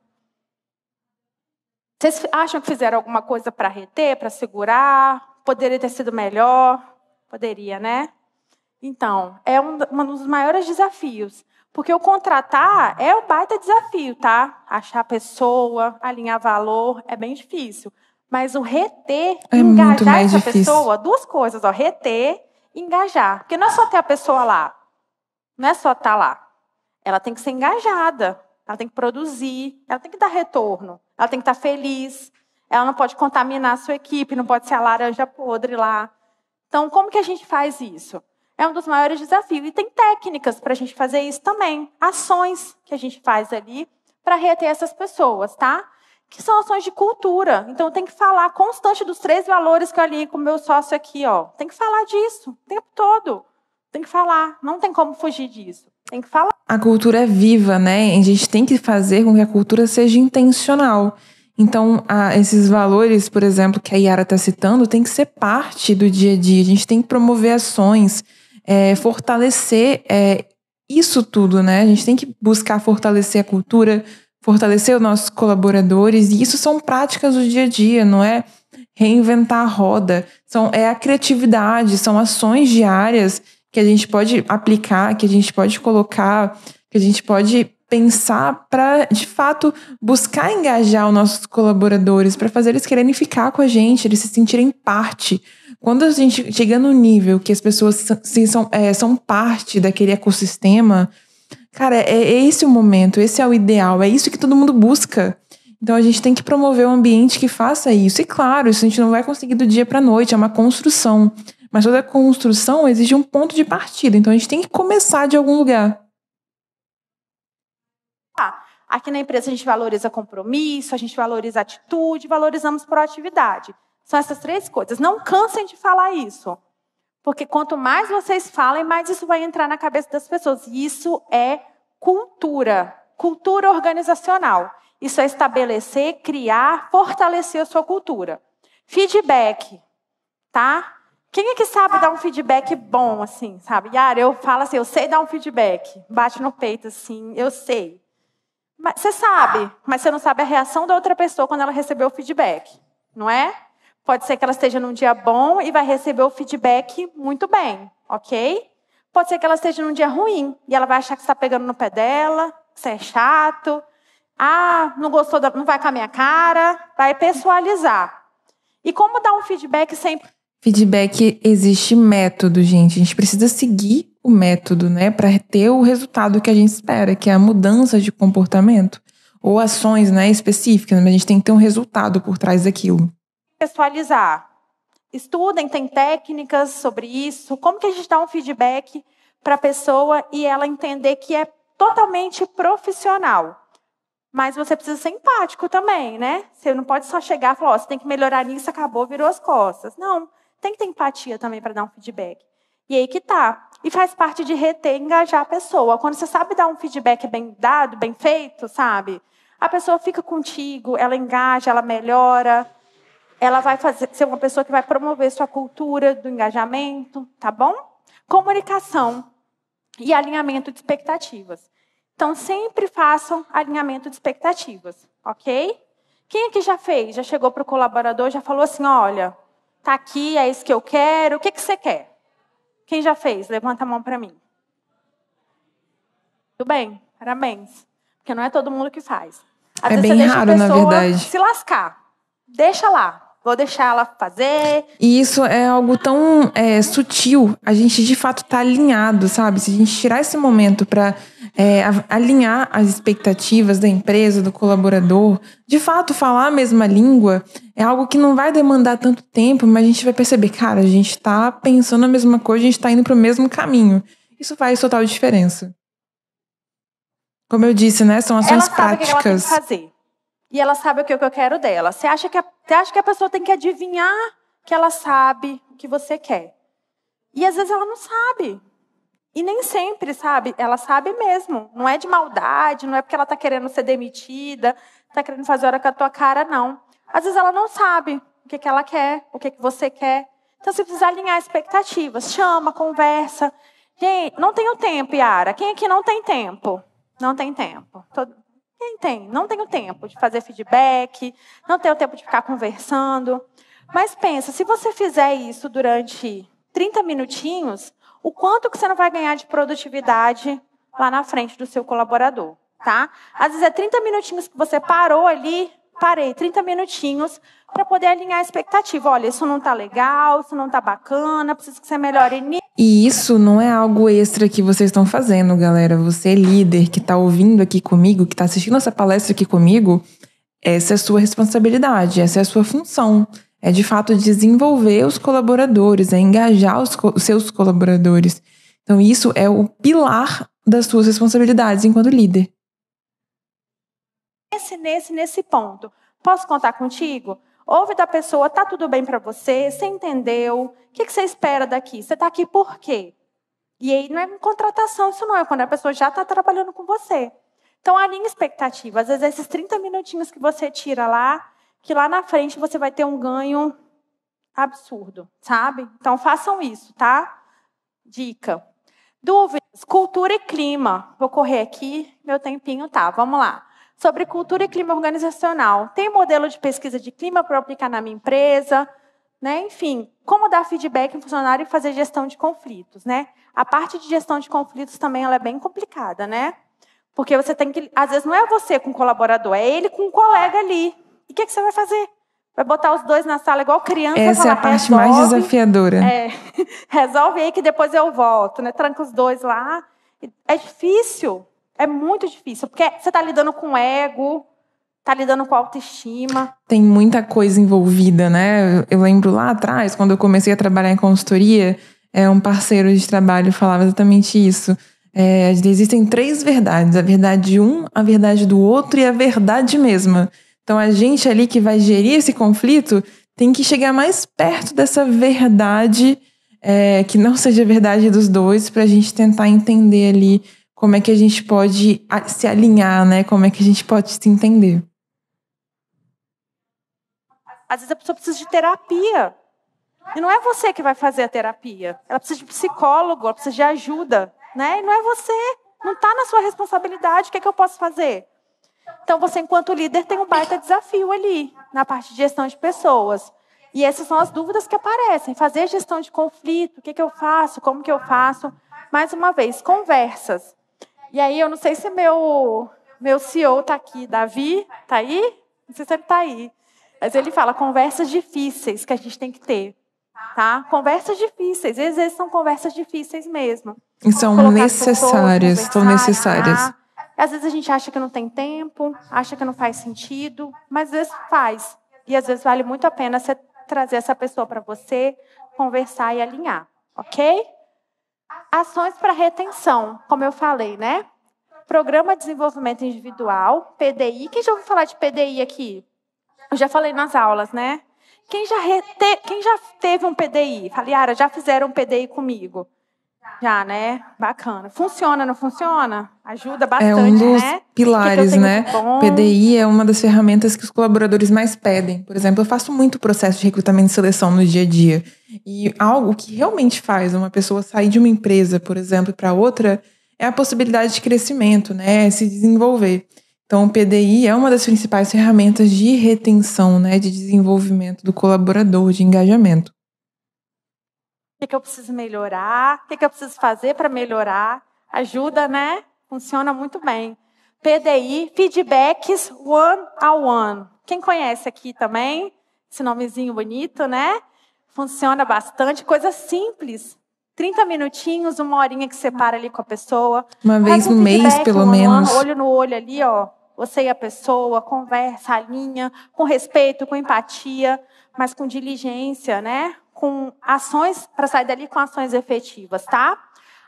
Vocês acham que fizeram alguma coisa para reter, para segurar? Poderia ter sido melhor? Poderia, né? Então, é um dos maiores desafios. Porque o contratar é um baita desafio, tá? Achar a pessoa, alinhar valor, é bem difícil. Mas o reter, engajar essa pessoa, 2 coisas, reter e engajar. Porque não é só ter a pessoa lá. Não é só estar lá. Ela tem que ser engajada. Ela tem que produzir. Ela tem que dar retorno. Ela tem que estar feliz. Ela não pode contaminar a sua equipe, não pode ser a laranja podre lá. Então, como que a gente faz isso? É um dos maiores desafios. E tem técnicas para a gente fazer isso também. Ações que a gente faz ali para reter essas pessoas, tá? Que são ações de cultura. Então, tem que falar constante dos 3 valores que eu alinhei com o meu sócio aqui. Tem que falar disso o tempo todo. Tem que falar. Não tem como fugir disso. Tem que falar. A cultura é viva, né? A gente tem que fazer com que a cultura seja intencional. Então, esses valores, por exemplo, que a Yara está citando, tem que ser parte do dia a dia. A gente tem que promover ações, fortalecer isso tudo, né? A gente tem que buscar fortalecer a cultura, fortalecer os nossos colaboradores, e isso são práticas do dia a dia, não é reinventar a roda. É a criatividade, são ações diárias que a gente pode aplicar, que a gente pode colocar, que a gente pode pensar para, de fato, buscar engajar os nossos colaboradores, para fazer eles quererem ficar com a gente, eles se sentirem parte. Quando a gente chega no nível que as pessoas são parte daquele ecossistema, cara, é esse o momento, esse é o ideal, é isso que todo mundo busca. Então a gente tem que promover um ambiente que faça isso. E claro, isso a gente não vai conseguir do dia para a noite, é uma construção. Mas toda construção exige um ponto de partida, então a gente tem que começar de algum lugar. Aqui na empresa a gente valoriza compromisso, a gente valoriza atitude, valorizamos proatividade. São essas 3 coisas. Não cansem de falar isso. Porque quanto mais vocês falem, mais isso vai entrar na cabeça das pessoas. E isso é cultura. Cultura organizacional. Isso é estabelecer, criar, fortalecer a sua cultura. Feedback. Tá? Quem é que sabe dar um feedback bom, assim, sabe? Yara, eu falo assim, eu sei dar um feedback. Bate no peito, assim, eu sei. Mas você sabe, mas você não sabe a reação da outra pessoa quando ela recebeu o feedback, não é? Pode ser que ela esteja num dia bom e vai receber o feedback muito bem, ok? Pode ser que ela esteja num dia ruim e ela vai achar que você está pegando no pé dela, que você é chato. Ah, não gostou, não vai com a minha cara. Vai pessoalizar. E como dar um feedback sempre? Feedback, existe método, gente. A gente precisa seguir o método, né? Para ter o resultado que a gente espera, que é a mudança de comportamento. Ou ações, né, específicas, mas a gente tem que ter um resultado por trás daquilo. Pessoalizar. Estudem, tem técnicas sobre isso. Como que a gente dá um feedback para a pessoa e ela entender que é totalmente profissional. Mas você precisa ser empático também, né? Você não pode só chegar e falar, você tem que melhorar nisso, acabou, virou as costas. Não, tem que ter empatia também para dar um feedback. E aí que tá. E faz parte de reter e engajar a pessoa. Quando você sabe dar um feedback bem dado, bem feito, sabe? A pessoa fica contigo, ela engaja, ela melhora. Ela vai ser uma pessoa que vai promover sua cultura do engajamento, tá bom? Comunicação e alinhamento de expectativas. Então, sempre façam alinhamento de expectativas, ok? Quem aqui já fez? Já chegou para o colaborador, já falou assim, olha, tá aqui, é isso que eu quero, o que você quer? Quem já fez? Levanta a mão para mim. Tudo bem, parabéns. Porque não é todo mundo que faz. Às vezes bem você deixa raro, a pessoa na verdade. se lascar. Deixa lá. Vou deixar ela fazer. E isso é algo tão sutil. A gente, de fato, está alinhado, sabe? Se a gente tirar esse momento para alinhar as expectativas da empresa, do colaborador, de fato, falar a mesma língua é algo que não vai demandar tanto tempo, mas a gente vai perceber, cara, a gente está pensando a mesma coisa, a gente está indo para o mesmo caminho. Isso faz total diferença. Como eu disse, né? São ações práticas. Ela sabe o que ela tem que fazer. E ela sabe o que eu quero dela. Você acha que a pessoa tem que adivinhar que ela sabe o que você quer. E às vezes ela não sabe. E nem sempre, sabe? Ela sabe mesmo. Não é de maldade, não é porque ela está querendo ser demitida, está querendo fazer hora com a tua cara, não. Às vezes ela não sabe o que ela quer, o que você quer. Então você precisa alinhar expectativas. Chama, conversa. Gente, não tenho tempo, Yara. Quem aqui não tem tempo? Não tem tempo. Quem tem? Não tenho tempo de fazer feedback, não tenho tempo de ficar conversando. Mas pensa, se você fizer isso durante 30 minutinhos, o quanto que você não vai ganhar de produtividade lá na frente do seu colaborador, tá? Às vezes é 30 minutinhos que você parou ali, 30 minutinhos para poder alinhar a expectativa. Olha, isso não está legal, isso não está bacana, preciso que você melhore nisso. E isso não é algo extra que vocês estão fazendo, galera. Você é líder que está ouvindo aqui comigo, que está assistindo essa palestra aqui comigo, essa é a sua responsabilidade, essa é a sua função. É, de fato, desenvolver os colaboradores, é engajar os seus colaboradores. Então, isso é o pilar das suas responsabilidades enquanto líder. Nesse ponto, posso contar contigo? Ouve da pessoa, tá tudo bem para você? Você entendeu? O que você espera daqui? Você está aqui por quê? E aí não é contratação, isso não é quando a pessoa já está trabalhando com você. Então, alinha expectativa. Às vezes, esses 30 minutinhos que você tira lá, que lá na frente você vai ter um ganho absurdo, sabe? Então, façam isso, tá? Dica. Dúvidas, cultura e clima. Vou correr aqui, meu tempinho tá. Vamos lá. Sobre cultura e clima organizacional. Tem modelo de pesquisa de clima para aplicar na minha empresa, né? Enfim, como dar feedback em funcionário e fazer gestão de conflitos, né? A parte de gestão de conflitos também ela é bem complicada, né? Porque você tem que... Às vezes não é você com o colaborador, é ele com o colega ali. E o que você vai fazer? Vai botar os dois na sala igual criança? Essa é a parte mais desafiadora. Resolve aí que depois eu volto, né? Tranca os dois lá. É difícil. É muito difícil, porque você está lidando com ego, está lidando com autoestima. Tem muita coisa envolvida, né? Eu lembro lá atrás, quando eu comecei a trabalhar em consultoria, um parceiro de trabalho falava exatamente isso. Existem 3 verdades. A verdade de um, a verdade do outro e a verdade mesma. Então, a gente ali que vai gerir esse conflito tem que chegar mais perto dessa verdade, que não seja a verdade dos dois, para a gente tentar entender ali como é que a gente pode se alinhar, né? Como é que a gente pode se entender. Às vezes a pessoa precisa de terapia. E não é você que vai fazer a terapia. Ela precisa de psicólogo, ela precisa de ajuda, né? E não é você. Não está na sua responsabilidade. O que é que eu posso fazer? Então, você, enquanto líder, tem um baita desafio ali, na parte de gestão de pessoas. E essas são as dúvidas que aparecem. Fazer gestão de conflito, o que eu faço, como que eu faço. Mais uma vez, conversas. E aí, eu não sei se meu CEO está aqui. Davi, está aí? Não sei se ele está aí. Mas ele fala conversas difíceis que a gente tem que ter. Tá? Conversas difíceis. Às vezes são conversas difíceis mesmo. E são necessárias, são necessárias. Às vezes a gente acha que não tem tempo, acha que não faz sentido, mas às vezes faz. E às vezes vale muito a pena você trazer essa pessoa para você, conversar e alinhar, ok? Ações para retenção, como eu falei, né? Programa de Desenvolvimento Individual, PDI. Quem já ouviu falar de PDI aqui? Eu já falei nas aulas, né? Quem já teve um PDI? Falei, Yara, já fizeram um PDI comigo? Já, né? Bacana. Funciona, não funciona? Ajuda bastante, né? É um dos pilares, né? PDI é uma das ferramentas que os colaboradores mais pedem. Por exemplo, eu faço muito processo de recrutamento e seleção no dia a dia. E algo que realmente faz uma pessoa sair de uma empresa, por exemplo, para outra, é a possibilidade de crescimento, né? Se desenvolver. Então, o PDI é uma das principais ferramentas de retenção, né? De desenvolvimento do colaborador, de engajamento. O que eu preciso melhorar? O que eu preciso fazer para melhorar? Ajuda, né? Funciona muito bem. PDI, feedbacks one-on-one. Quem conhece aqui também? Esse nomezinho bonito, né? Funciona bastante. Coisa simples. 30 minutinhos, 1 horinha que você para ali com a pessoa. Uma vez no mês, pelo menos. Olho no olho ali, ó. Você e a pessoa, conversa, alinha, com respeito, com empatia, mas com diligência, né? Com ações, para sair dali com ações efetivas, tá?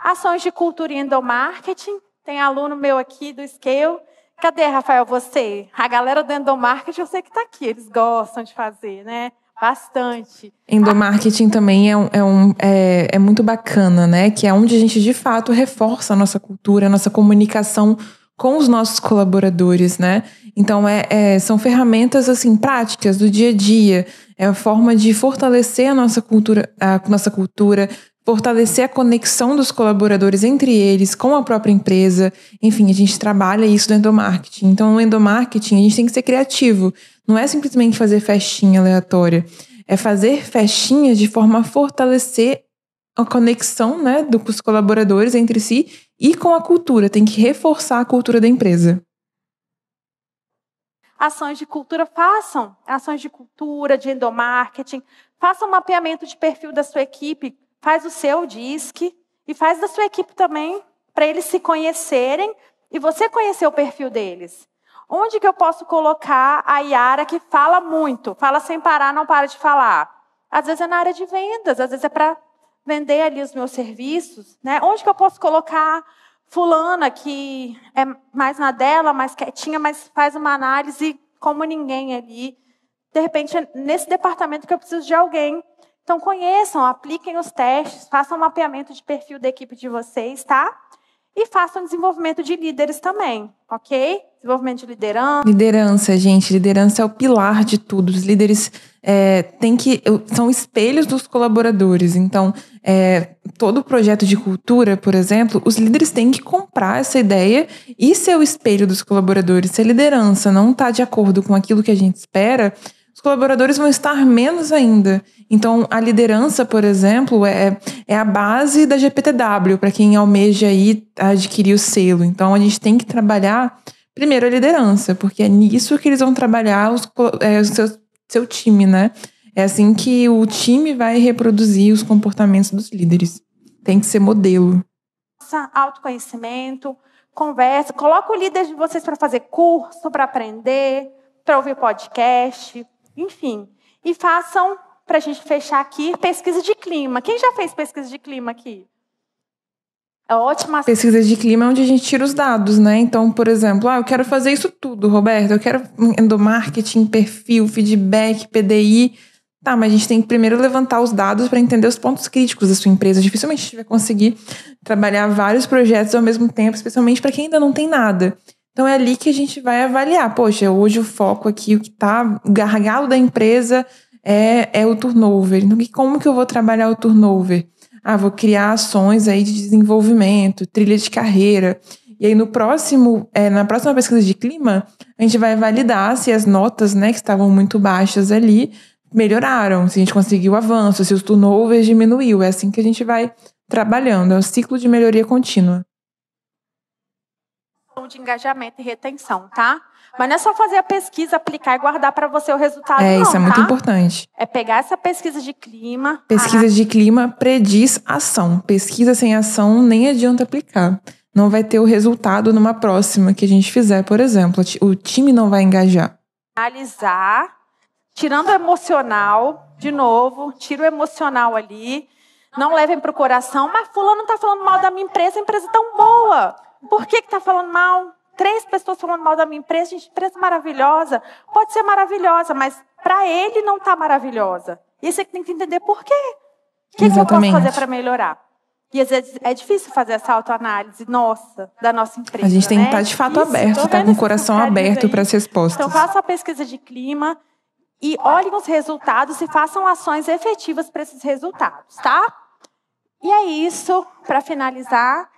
Ações de cultura e endomarketing. Tem aluno meu aqui do Scale. Cadê, Rafael, você? A galera do endomarketing, eu sei que está aqui. Eles gostam de fazer, né? Bastante. Endomarketing também é muito bacana, né? Que é onde a gente, de fato, reforça a nossa cultura, a nossa comunicação com os nossos colaboradores, né? Então, são ferramentas, assim, práticas do dia a dia. É a forma de fortalecer a nossa cultura, fortalecer a conexão dos colaboradores entre eles, com a própria empresa. Enfim, a gente trabalha isso no endomarketing. Então, no endomarketing, a gente tem que ser criativo. Não é simplesmente fazer festinha aleatória. É fazer festinhas de forma a fortalecer a conexão, né, dos colaboradores entre si e com a cultura. Tem que reforçar a cultura da empresa. Ações de cultura, façam ações de cultura, de endomarketing. Façam um mapeamento de perfil da sua equipe. Faz o seu DISC e faz da sua equipe também, para eles se conhecerem e você conhecer o perfil deles. Onde que eu posso colocar a Yara que fala muito, fala sem parar, não para de falar? Às vezes é na área de vendas, às vezes é para vender ali os meus serviços, né? Onde que eu posso colocar fulana que é mais na dela, mais quietinha, mas faz uma análise como ninguém ali. De repente, é nesse departamento que eu preciso de alguém. Então, conheçam, apliquem os testes, façam um mapeamento de perfil da equipe de vocês, tá? E façam desenvolvimento de líderes também, ok? Desenvolvimento de liderança. Liderança, gente. Liderança é o pilar de tudo. Os líderes são espelhos dos colaboradores. Então, todo projeto de cultura, por exemplo, os líderes têm que comprar essa ideia e ser o espelho dos colaboradores. Se a liderança não está de acordo com aquilo que a gente espera, os colaboradores vão estar menos ainda. Então, a liderança, por exemplo, é a base da GPTW, para quem almeja aí adquirir o selo. Então, a gente tem que trabalhar, primeiro, a liderança, porque é nisso que eles vão trabalhar o seu time, né? É assim que o time vai reproduzir os comportamentos dos líderes. Tem que ser modelo. Autoconhecimento, conversa. Coloca o líder de vocês para fazer curso, para aprender, para ouvir podcast, enfim. E façam, para a gente fechar aqui, pesquisa de clima. Quem já fez pesquisa de clima aqui? É ótima. Pesquisa de clima é onde a gente tira os dados, né? Então, por exemplo, eu quero fazer isso tudo, Roberto. Eu quero endomarketing, perfil, feedback, PDI. Tá, mas a gente tem que primeiro levantar os dados para entender os pontos críticos da sua empresa. Dificilmente a gente vai conseguir trabalhar vários projetos ao mesmo tempo, especialmente para quem ainda não tem nada. Então, é ali que a gente vai avaliar. Poxa, hoje o foco aqui, o que está o gargalo da empresa é o turnover. Então, como que eu vou trabalhar o turnover? Vou criar ações aí de desenvolvimento, trilha de carreira. E aí na próxima pesquisa de clima, a gente vai validar se as notas, né, que estavam muito baixas ali, melhoraram, se a gente conseguiu avanço, se os turnovers diminuiu. É assim que a gente vai trabalhando, é um ciclo de melhoria contínua. De engajamento e retenção, tá? Mas não é só fazer a pesquisa, aplicar e guardar para você o resultado, não, isso é muito tá? importante. É pegar essa pesquisa de clima... Pesquisa de clima prediz ação. Pesquisa sem ação nem adianta aplicar. Não vai ter o resultado numa próxima que a gente fizer, por exemplo. O time não vai engajar. Analisar, tirando o emocional, de novo, tira o emocional ali. Não levem para o coração, mas fulano está falando mal da minha empresa, a empresa é tão boa. Por que está falando mal? 3 pessoas falando mal da minha empresa, gente, empresa maravilhosa. Pode ser maravilhosa, mas para ele não está maravilhosa. E você tem que entender por quê. O que eu posso fazer para melhorar? E às vezes é difícil fazer essa autoanálise da nossa empresa. A gente tem que estar de fato aberto, estar com o coração aberto para as respostas. Então façam a pesquisa de clima e olhem os resultados e façam ações efetivas para esses resultados, tá? E é isso, para finalizar.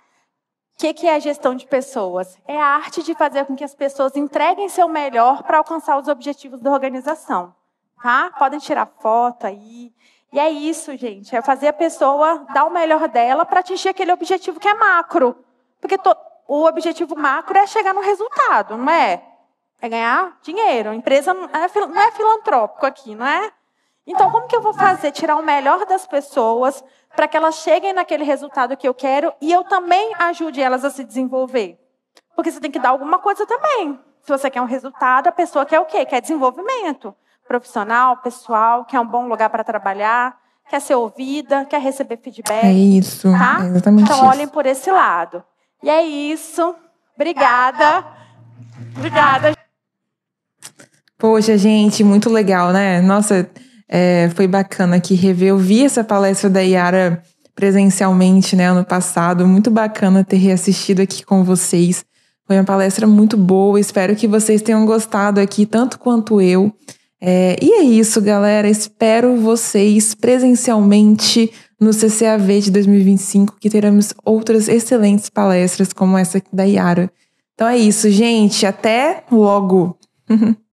O que é a gestão de pessoas? É a arte de fazer com que as pessoas entreguem seu melhor para alcançar os objetivos da organização. Tá? Podem tirar foto aí. E é isso, gente. É fazer a pessoa dar o melhor dela para atingir aquele objetivo que é macro. Porque o objetivo macro é chegar no resultado, não é? É ganhar dinheiro. A empresa não é filantrópico aqui, não é? Então, como que eu vou fazer? Tirar o melhor das pessoas para que elas cheguem naquele resultado que eu quero e eu também ajude elas a se desenvolver. Porque você tem que dar alguma coisa também. Se você quer um resultado, a pessoa quer o quê? Quer desenvolvimento profissional, pessoal, quer um bom lugar para trabalhar, quer ser ouvida, quer receber feedback. É isso, tá? É exatamente então, isso. olhem por esse lado. E é isso. Obrigada. Obrigada. Poxa, gente, muito legal, né? Nossa... foi bacana aqui rever. Eu vi essa palestra da Yara presencialmente, né, ano passado. Muito bacana ter reassistido aqui com vocês. Foi uma palestra muito boa. Espero que vocês tenham gostado aqui, tanto quanto eu. E é isso, galera. Espero vocês presencialmente no CCAV de 2025, que teremos outras excelentes palestras como essa aqui da Yara. Então é isso, gente. Até logo!